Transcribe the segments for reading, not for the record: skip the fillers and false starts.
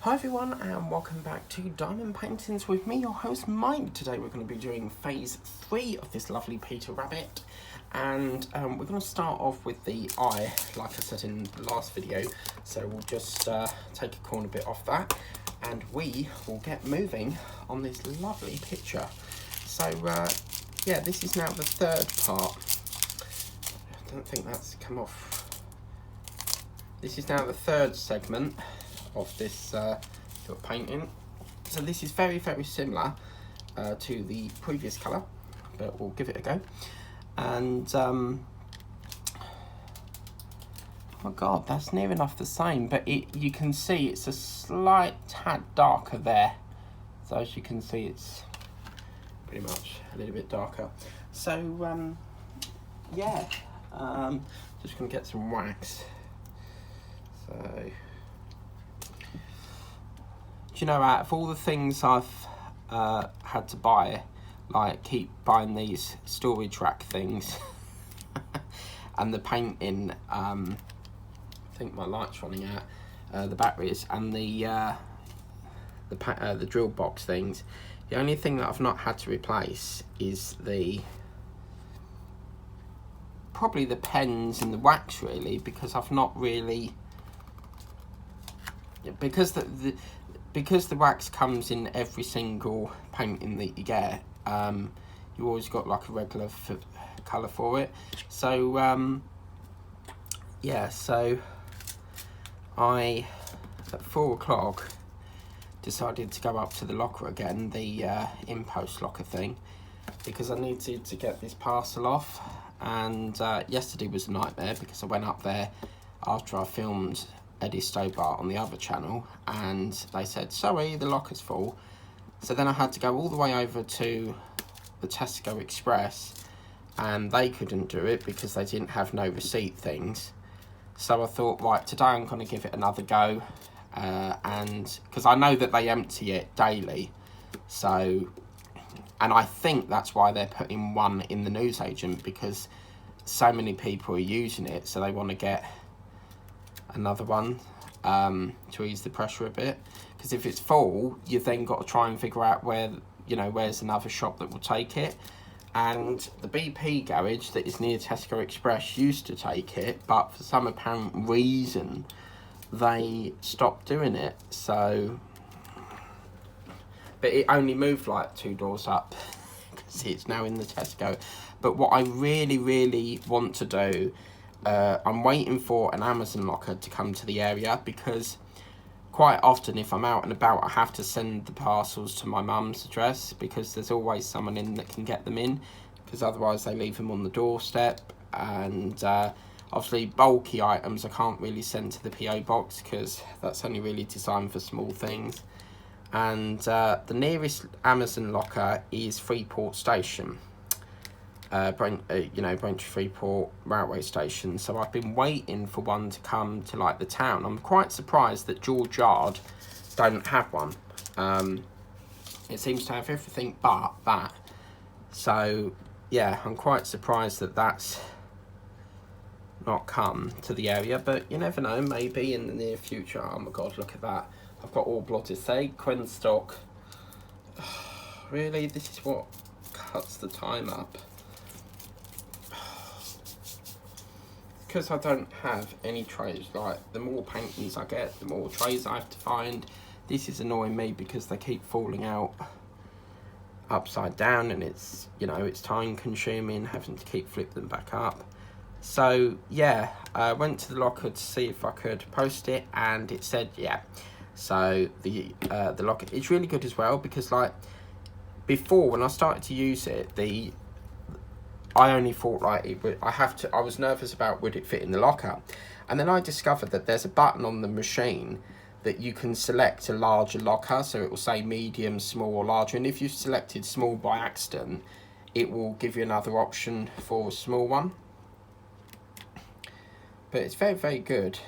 Hi everyone and welcome back to Diamond Paintings with me, your host Mike. Today we're going to be doing phase 3 of this lovely Peter Rabbit, and we're going to start off with the eye like I said in the last video. So we'll just take a corner bit off that and we will get moving on this lovely picture. So yeah, this is now the third part. I don't think that's come off. This is now the third segment of this little painting. So this is very similar to the previous colour, but we'll give it a go. And oh god, that's near enough the same, but you can see it's a slight tad darker there. So as you can see, it's pretty much a little bit darker. So yeah, just gonna get some wax. So you know, out of all the things I've had to buy, like keep buying these storage rack things and the painting, I think my light's running out, the batteries, and the drill box things, the only thing that I've not had to replace is probably the pens and the wax, really, because I've not really, because the wax comes in every single painting that you get, you always got like a regular colour for it. So yeah, so I at 4 o'clock decided to go up to the locker again, the InPost locker thing, because I needed to get this parcel off. And yesterday was a nightmare because I went up there after I filmed Eddie Stobart on the other channel and they said, sorry, the locker's full. So then I had to go all the way over to the Tesco Express and they couldn't do it because they didn't have no receipt things. So I thought, right, today I'm going to give it another go, and because I know that they empty it daily, so, and I think that's why they're putting one in the newsagent, because so many people are using it, so they want to get another one to ease the pressure a bit. Because if it's full, you've then got to try and figure out where, you know, where's another shop that will take it. And the BP garage that is near Tesco Express used to take it, but for some apparent reason they stopped doing it. So, but it only moved like 2 doors up because it's now in the Tesco. But what I really want to do, I'm waiting for an Amazon locker to come to the area, because quite often if I'm out and about I have to send the parcels to my mum's address, because there's always someone in that can get them in, because otherwise they leave them on the doorstep. And obviously bulky items I can't really send to the PO box because that's only really designed for small things. And the nearest Amazon locker is Freeport Station, Braintree Freeport railway station. So I've been waiting for one to come to like the town. I'm quite surprised that George Yard don't have one. It seems to have everything but that. So yeah, I'm quite surprised that that's not come to the area, but you never know, maybe in the near future. Oh my god, look at that. I've got all blotted sequin stock. Really, this is what cuts the time up. Because I don't have any trays, like the more paintings I get, the more trays I have to find. This is annoying me because they keep falling out upside down, and it's, you know, it's time consuming having to keep flip them back up. So yeah, I went to the locker to see if I could post it, and it said yeah. So the locker, it's really good as well, because like before when I started to use it, I only thought like it would, I was nervous about would it fit in the locker. And then I discovered that there's a button on the machine that you can select a larger locker, so it will say medium, small or larger, and if you've selected small by accident, it will give you another option for a small one. But it's very good,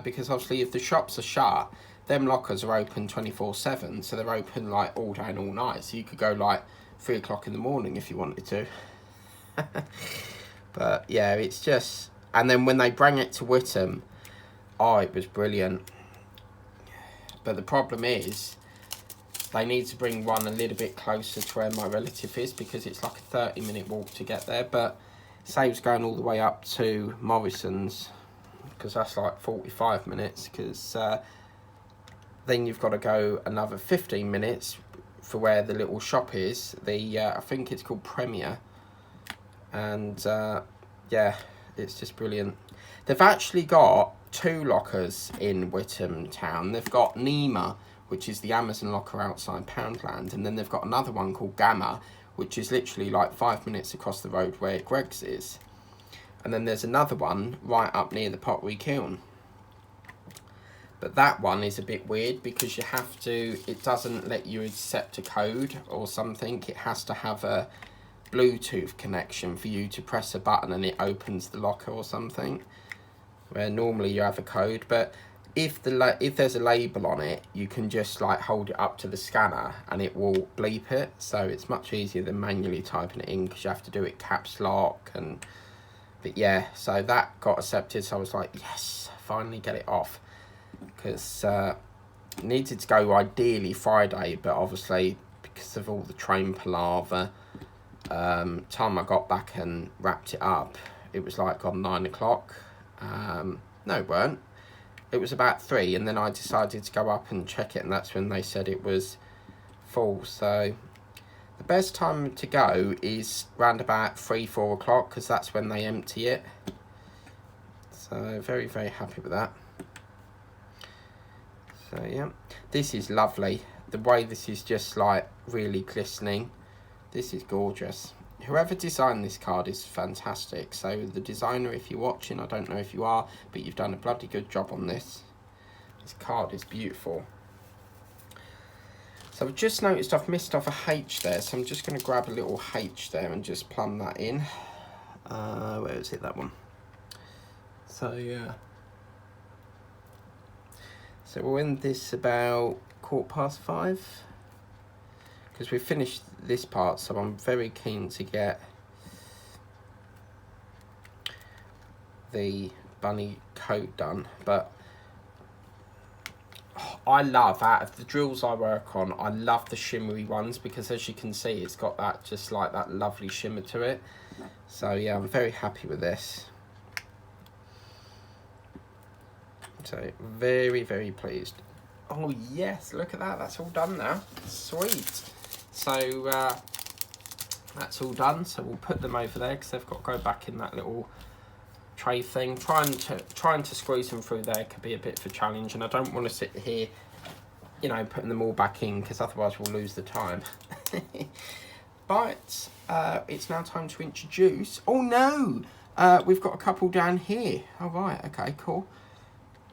because obviously if the shops are shut, them lockers are open 24/7, so they're open like all day and all night, so you could go like 3 o'clock in the morning if you wanted to. But yeah, it's just, and then when they bring it to Whittam, oh, it was brilliant. But the problem is, they need to bring one a little bit closer to where my relative is, because it's like a 30-minute walk to get there. But it saves going all the way up to Morrison's, because that's like 45 minutes, because then you've got to go another 15 minutes for where the little shop is. I think it's called Premier. And yeah, it's just brilliant. They've actually got 2 lockers in Witham town. They've got Nema, which is the Amazon locker outside Poundland, and then they've got another one called Gamma, which is literally like 5 minutes across the road where Greggs is. And then there's another one right up near the Pottery Kiln. But that one is a bit weird, because you have to, it doesn't let you accept a code or something. It has to have a Bluetooth connection for you to press a button and it opens the locker or something, where normally you have a code. But if there's a label on it, you can just like hold it up to the scanner and it will bleep it. So it's much easier than manually typing it in, because you have to do it caps lock. And but yeah, so that got accepted, so I was like, yes, finally get it off. Because needed to go ideally Friday, but obviously because of all the train palaver, time I got back and wrapped it up, it was like on 9 o'clock. No, it weren't. It was about 3, and then I decided to go up and check it, and that's when they said it was full. So the best time to go is round about 3-4 o'clock, because that's when they empty it. So very, very happy with that. So yeah, this is lovely. The way this is just like really glistening. This is gorgeous. Whoever designed this card is fantastic. So the designer, if you're watching, I don't know if you are, but you've done a bloody good job on this. This card is beautiful. So I've just noticed I've missed off a H there, so I'm just going to grab a little H there and just plumb that in. Where is it, that one? So yeah. So we'll end this about 5:15, because we've finished this part, so I'm very keen to get the bunny coat done. But I love, out of the drills I work on, I love the shimmery ones, because as you can see, it's got that, just like that lovely shimmer to it. So yeah, I'm very happy with this. So very, very pleased. Oh yes, look at that, that's all done now. Sweet. So that's all done, so we'll put them over there, because they've got to go back in that little tray thing. Trying to squeeze them through there could be a bit of a challenge, and I don't want to sit here, you know, putting them all back in, because otherwise we'll lose the time. But it's now time to introduce, oh no, we've got a couple down here. Oh right, okay, cool.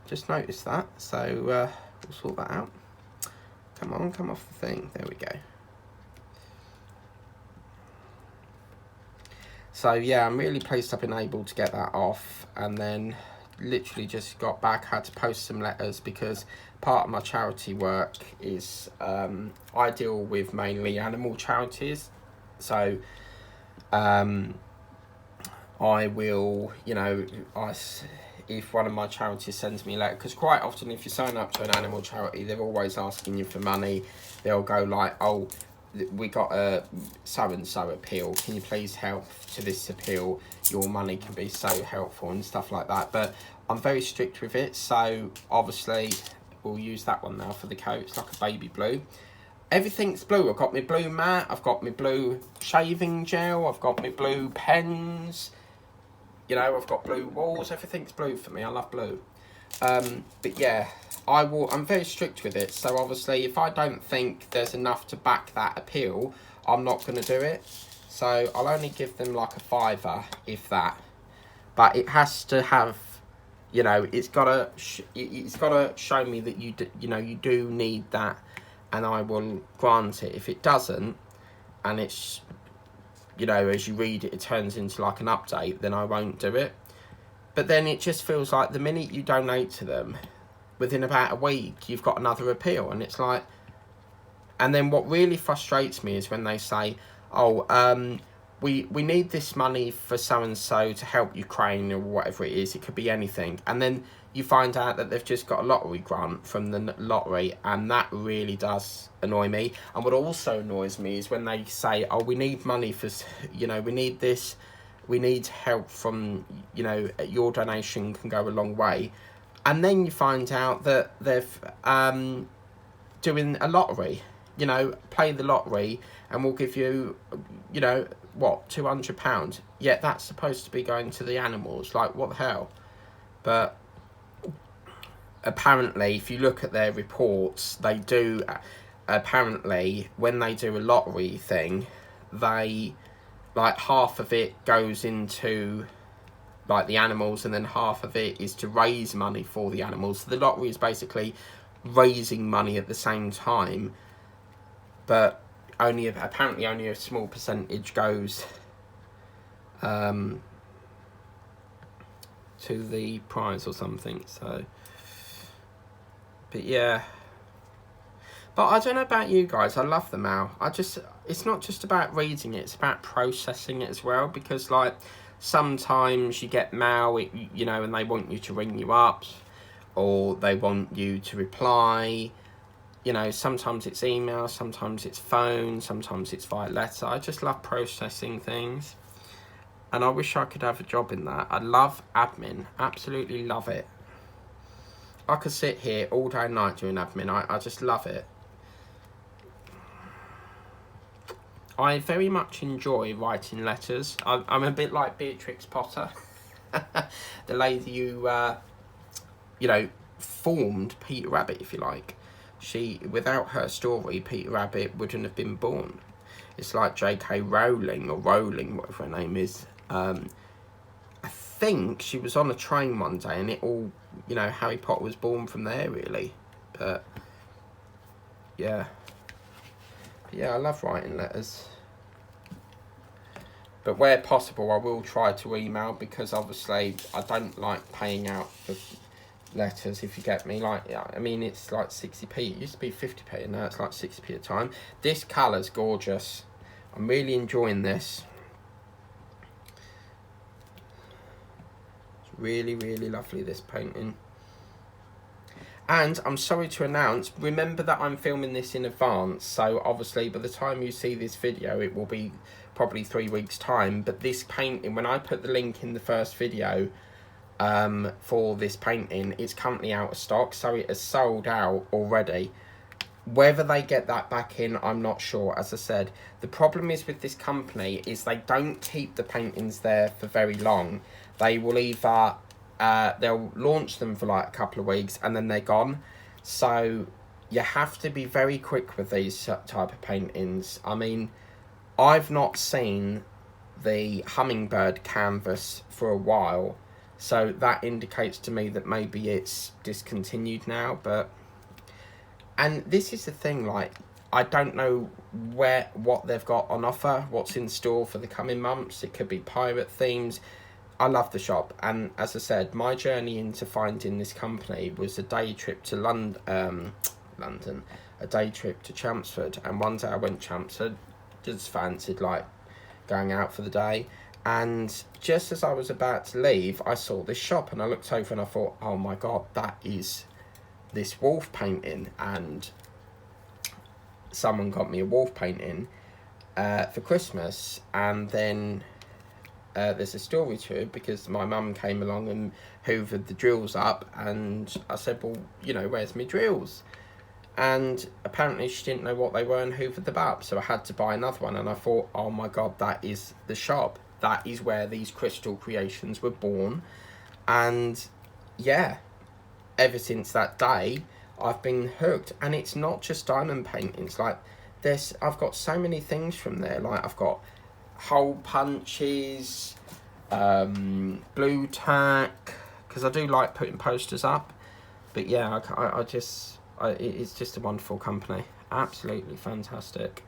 Just noticed that, so we'll sort that out. Come on, come off the thing. There we go. So yeah, I'm really pleased I've been able to get that off, and then literally just got back, had to post some letters, because part of my charity work is I deal with mainly animal charities. So I will, you know, if one of my charities sends me a letter, because quite often if you sign up to an animal charity, they're always asking you for money. They'll go like, oh, we got a so-and-so appeal, can you please help to this appeal, your money can be so helpful, and stuff like that. But I'm very strict with it, so obviously we'll use that one now for the coat. It's like a baby blue. Everything's blue. I've got my blue mat, I've got my blue shaving gel, I've got my blue pens, you know, I've got blue walls. Everything's blue for me. I love blue. But yeah, I'm very strict with it. So obviously, if I don't think there's enough to back that appeal, I'm not going to do it. So I'll only give them like a £5, if that. But it has to have, you know, it's got to show me that you do need that, and I will grant it. If it doesn't, and it's, you know, as you read it, it turns into like an update, then I won't do it. But then it just feels like the minute you donate to them, within about a week, you've got another appeal. And it's like, and then what really frustrates me is when they say, oh, we need this money for so-and-so to help Ukraine, or whatever it is. It could be anything. And then you find out that they've just got a lottery grant from the lottery, and that really does annoy me. And what also annoys me is when they say, oh, we need money for, you know, we need this, we need help from, you know, your donation can go a long way. And then you find out that they've doing a lottery, you know, play the lottery and we'll give you, you know, what, £200? Yet that's supposed to be going to the animals. Like, what the hell? But apparently, if you look at their reports, they do, apparently, when they do a lottery thing, they, like, half of it goes into, like, the animals, and then half of it is to raise money for the animals. So the lottery is basically raising money at the same time, but apparently only a small percentage goes to the prize or something. So, but yeah, but I don't know about you guys, I love the mail. It's not just about reading it, it's about processing it as well, because like sometimes you get mail, you know, and they want you to ring you up, or they want you to reply. You know, sometimes it's email, sometimes it's phone, sometimes it's via letter. I just love processing things, and I wish I could have a job in that. I love admin, absolutely love it. I could sit here all day and night doing admin. I just love it. I very much enjoy writing letters. I'm a bit like Beatrix Potter, the lady who, you know, formed Peter Rabbit, if you like. Without her story, Peter Rabbit wouldn't have been born. It's like J.K. Rowling, or Rowling, whatever her name is. I think she was on a train one day, and it all, you know, Harry Potter was born from there, really. But yeah, I love writing letters. But where possible, I will try to email, because obviously I don't like paying out for letters, if you get me. Like, I mean, it's like 60p. It used to be 50p, and now it's like 60p a time. This colour's gorgeous. I'm really enjoying this. It's really, really lovely, this painting. And I'm sorry to announce, remember that I'm filming this in advance, so obviously by the time you see this video, it will be probably 3 weeks' time. But this painting, when I put the link in the first video for this painting, it's currently out of stock, so it has sold out already. Whether they get that back in, I'm not sure. As I said, the problem is with this company is they don't keep the paintings there for very long. They will either they'll launch them for like a couple of weeks and then they're gone. So you have to be very quick with these type of paintings. I mean, I've not seen the hummingbird canvas for a while, so that indicates to me that maybe it's discontinued now. But, and this is the thing, like, I don't know what they've got on offer, what's in store for the coming months. It could be pirate themes. I love the shop, and as I said, my journey into finding this company was a day trip to London, a day trip to Chelmsford, and one day I went to Chelmsford, just fancied like going out for the day, and just as I was about to leave, I saw this shop, and I looked over and I thought, oh my god, that is this wolf painting. And someone got me a wolf painting for Christmas, and then there's a story to it, because my mum came along and hoovered the drills up, and I said, well, you know, where's my drills? And apparently she didn't know what they were and hoovered them up, so I had to buy another one. And I thought, oh my god, that is the shop. That is where these crystal creations were born. And yeah, ever since that day, I've been hooked. And it's not just diamond paintings. Like, I've got so many things from there. Like, I've got hole punches, blue tack, because I do like putting posters up. But yeah, it's just a wonderful company, absolutely fantastic.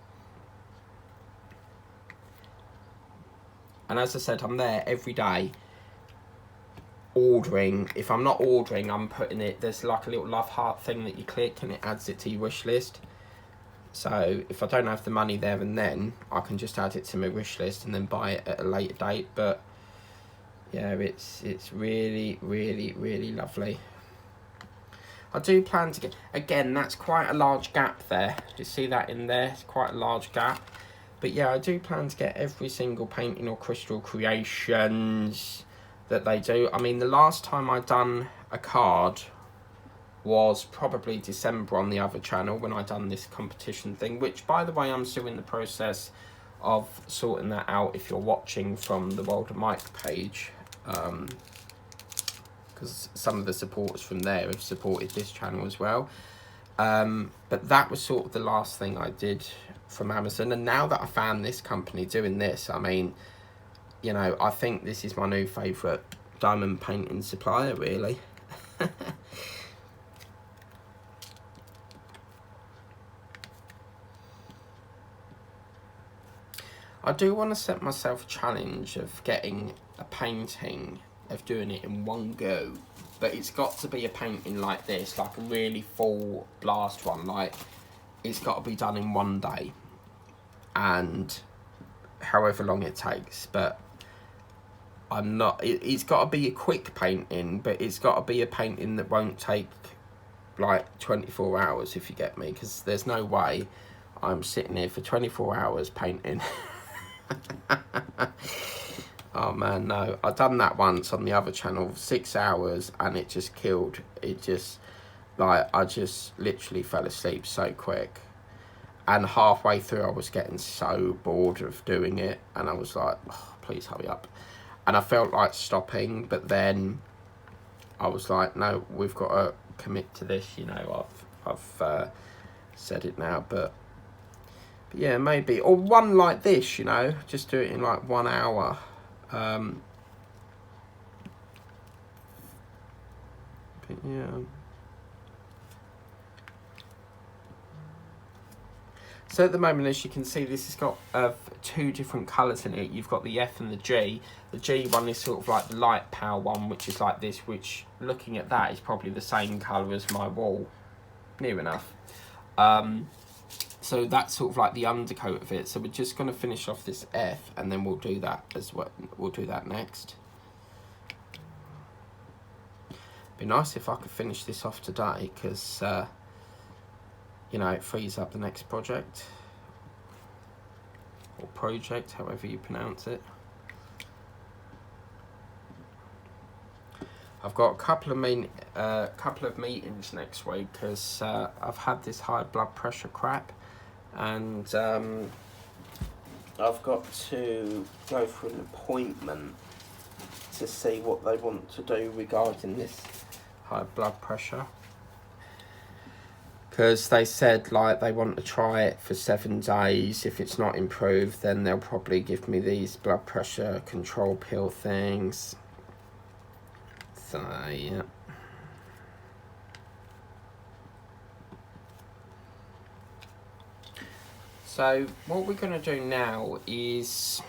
And as I said, I'm there every day ordering. If I'm not ordering, I'm putting it, there's like a little love heart thing that you click and it adds it to your wish list. So if I don't have the money there and then, I can just add it to my wish list and then buy it at a later date. But yeah, it's really, really, really lovely. I do plan to get, again, that's quite a large gap there. You see that in there? It's quite a large gap. But yeah, I do plan to get every single painting or crystal creations that they do. I mean, the last time I done a card was probably December on the other channel when I done this competition thing, which, by the way, I'm still in the process of sorting that out if you're watching from the World of Mike page. Because some of the supporters from there have supported this channel as well. But that was sort of the last thing I did from Amazon. And now that I found this company doing this, I mean, you know, I think this is my new favourite diamond painting supplier, really. I do want to set myself a challenge of getting a painting, of doing it in one go. But it's got to be a painting like this, like a really full blast one. Like, it's got to be done in one day. And however long it takes. But I'm not, it's got to be a quick painting, but it's got to be a painting that won't take like 24 hours, if you get me. Because there's no way I'm sitting here for 24 hours painting. Oh man, no. I done that once on the other channel, 6 hours, and it just killed. It just, like, I just literally fell asleep so quick. And halfway through I was getting so bored of doing it, and I was like, oh, please hurry up. And I felt like stopping, but then I was like, no, we've got to commit to this, you know. I've said it now, but yeah, maybe. Or one like this, you know, just do it in like 1 hour. But yeah. So at the moment, as you can see, this has got 2 different colours in it. You've got the F and the G. The G one is sort of like the light power one, which is like this, which, looking at that, is probably the same colour as my wall. Near enough. So that's sort of like the undercoat of it. So we're just going to finish off this F, and then we'll do that as well. We'll do that next. Be nice if I could finish this off today, because you know, it frees up the next project, or project, however you pronounce it. I've got a couple of meetings next week, because I've had this high blood pressure crap, and I've got to go for an appointment to see what they want to do regarding this high blood pressure. Because they said, like, they want to try it for 7 days. If it's not improved, then they'll probably give me these blood pressure control pill things. So, yeah. So, what we're going to do now is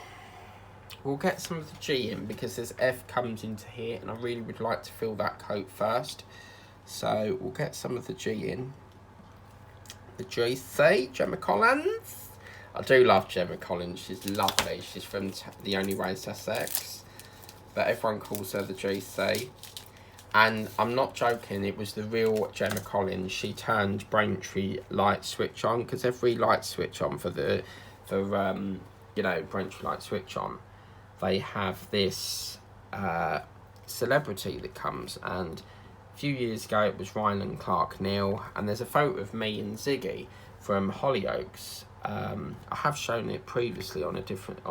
we'll get some of the G in, because this F comes into here, and I really would like to fill that coat first. So, we'll get some of the G in. The GC, Gemma Collins. I do love Gemma Collins. She's lovely. She's from The Only Way to Sussex, but everyone calls her the GC. And I'm not joking, it was the real Gemma Collins. She turned Braintree light switch on, because every light switch on for you know, Braintree light switch on, they have this celebrity that comes, and a few years ago it was Ryan Clark Neil, and there's a photo of me and Ziggy from Hollyoaks. I have shown it previously on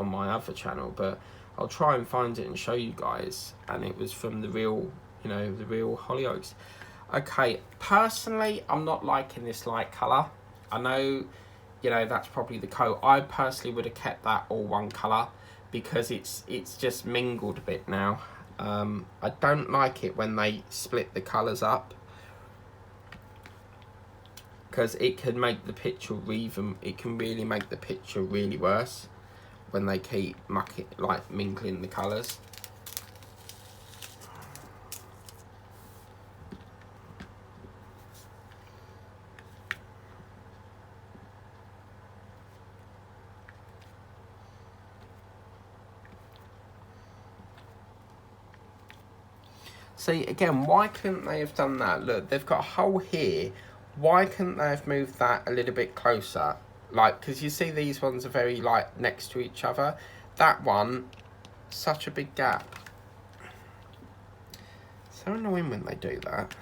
my other channel, but I'll try and find it and show you guys. And it was from the real, you know, the real Hollyoaks. Okay, personally, I'm not liking this light colour. I know, you know, that's probably the coat. I personally would have kept that all one colour, because it's just mingled a bit now. I don't like it when they split the colours up, because it can make the picture it can really make the picture really worse when they keep mingling the colours. See, again, why couldn't they have done that? Look, they've got a hole here. Why couldn't they have moved that a little bit closer? Like, because you see these ones are very, like, next to each other. That one, such a big gap. So annoying when they do that.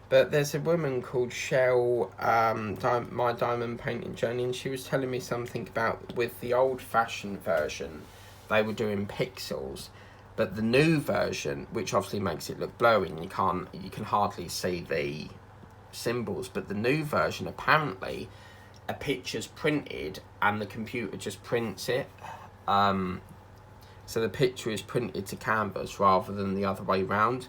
But there's a woman called Shell, My Diamond Painting Journey, and she was telling me something about with the old-fashioned version, they were doing pixels. But the new version, which obviously makes it look blurry and you can hardly see the symbols, but the new version, apparently, a picture's printed and the computer just prints it. So the picture is printed to canvas rather than the other way round.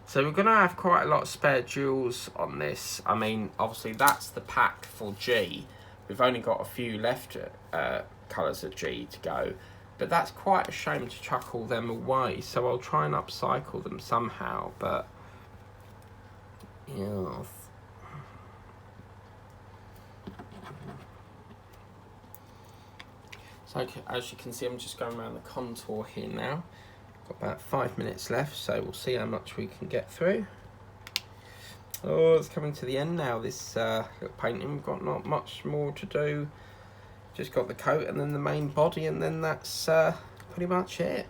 So we're going to have quite a lot of spare jewels on this. I mean, obviously that's the pack for G. We've only got a few left colours of G to go. But that's quite a shame to chuck all them away. So I'll try and upcycle them somehow. But, yeah. So as you can see, I'm just going around the contour here now. Got about 5 minutes left, so we'll see how much we can get through. Oh, it's coming to the end now, this little painting. We've got not much more to do. Just got the coat and then the main body, and then that's pretty much it.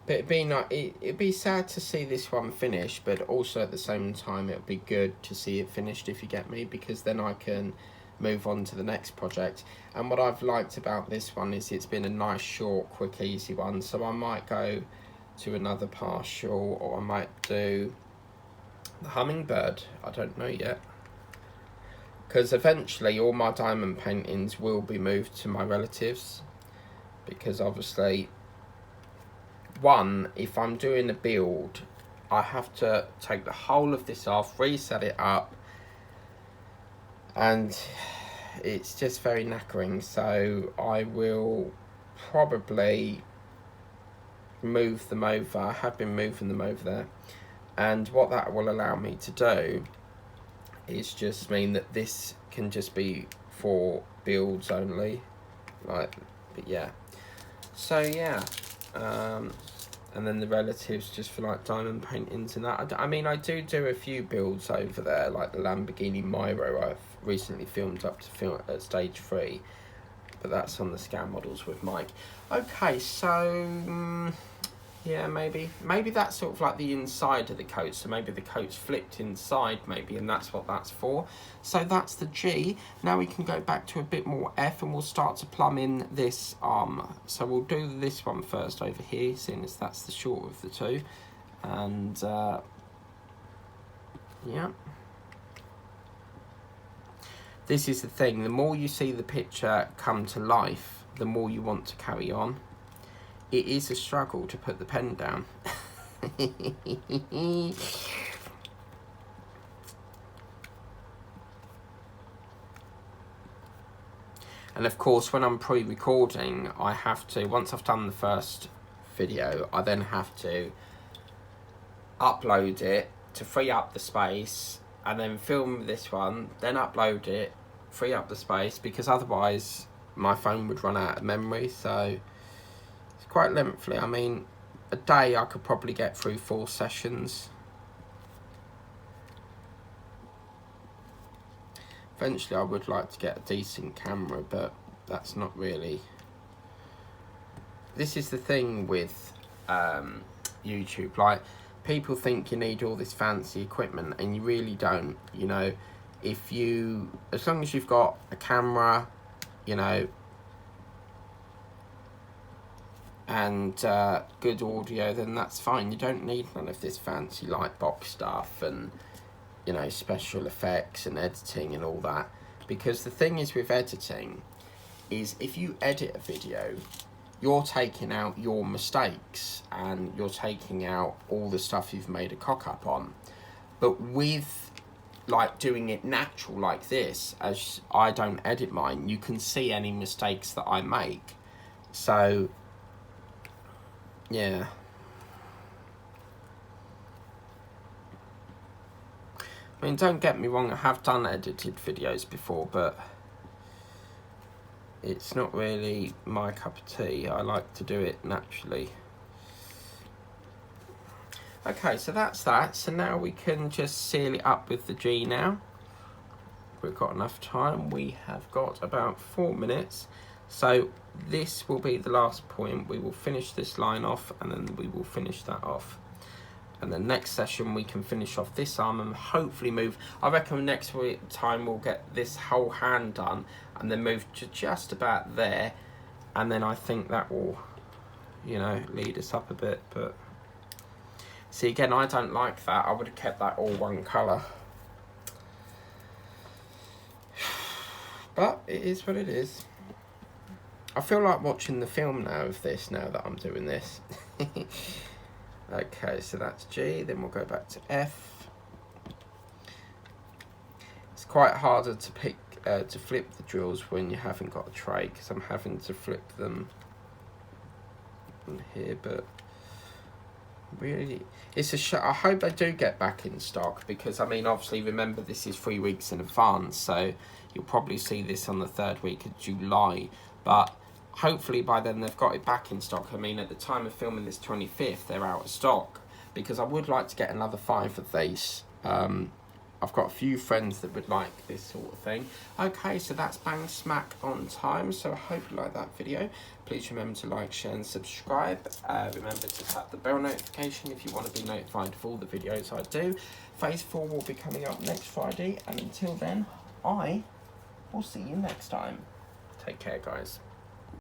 But it'd be sad to see this one finished, but also at the same time it'd be good to see it finished, if you get me, because then I can move on to the next project. And what I've liked about this one is it's been a nice, short, quick, easy one. So I might go to another partial, or I might do the hummingbird. I don't know yet. Because eventually all my diamond paintings will be moved to my relatives. Because obviously, one, if I'm doing a build, I have to take the whole of this off, reset it up, and it's just very knackering. So I will probably move them over. I have been moving them over there, and what that will allow me to do is just mean that this can just be for builds only, like, but yeah. So yeah. And then the relatives just for like diamond paintings and that. I mean, I do a few builds over there, like the Lamborghini Miro I've recently filmed up to film at stage 3, but that's on the scan models with Mike. Okay, so yeah, maybe that's sort of like the inside of the coat, so maybe the coat's flipped inside maybe, and that's what that's for. So that's the G. Now we can go back to a bit more F, and we'll start to plumb in this arm. So we'll do this one first over here, seeing as that's the shorter of the two. And yeah, this is the thing, the more you see the picture come to life, the more you want to carry on. It is a struggle to put the pen down. And of course, when I'm pre-recording, I have to, once I've done the first video, I then have to upload it to free up the space, and then film this one, then upload it, free up the space, because otherwise my phone would run out of memory. So it's quite lengthy. I mean, a day I could probably get through 4 sessions. Eventually I would like to get a decent camera, but that's not really... This is the thing with YouTube, like, people think you need all this fancy equipment, and you really don't. You know, if you, as long as you've got a camera, you know, and good audio, then that's fine. You don't need none of this fancy lightbox stuff and, you know, special effects and editing and all that. Because the thing is with editing is, if you edit a video, you're taking out your mistakes and you're taking out all the stuff you've made a cock up on. But with like doing it natural like this, as I don't edit mine, you can see any mistakes that I make. So yeah. I mean, don't get me wrong, I have done edited videos before, but it's not really my cup of tea. I like to do it naturally. Okay, so that's that. So now we can just seal it up with the G now. We've got enough time. We have got about 4 minutes. So this will be the last point. We will finish this line off and then we will finish that off. And the next session we can finish off this arm and hopefully move. I reckon next time we'll get this whole hand done and then move to just about there. And then I think that will, you know, lead us up a bit. But see, again, I don't like that. I would have kept that all one colour. But it is what it is. I feel like watching the film now of this, now that I'm doing this. Okay, so that's G, then we'll go back to F. It's quite harder to pick, to flip the drills when you haven't got a tray, because I'm having to flip them in here, but really, it's a I hope they do get back in stock, because I mean, obviously, remember this is 3 weeks in advance, so you'll probably see this on the 3rd week of July, but hopefully by then they've got it back in stock. I mean, at the time of filming this 25th, they're out of stock, because I would like to get another 5 of these. I've got a few friends that would like this sort of thing. Okay, so that's bang smack on time. So I hope you like that video. Please remember to like, share and subscribe. Remember to tap the bell notification if you want to be notified of all the videos I do. Phase 4 will be coming up next Friday. And until then, I will see you next time. Take care, guys.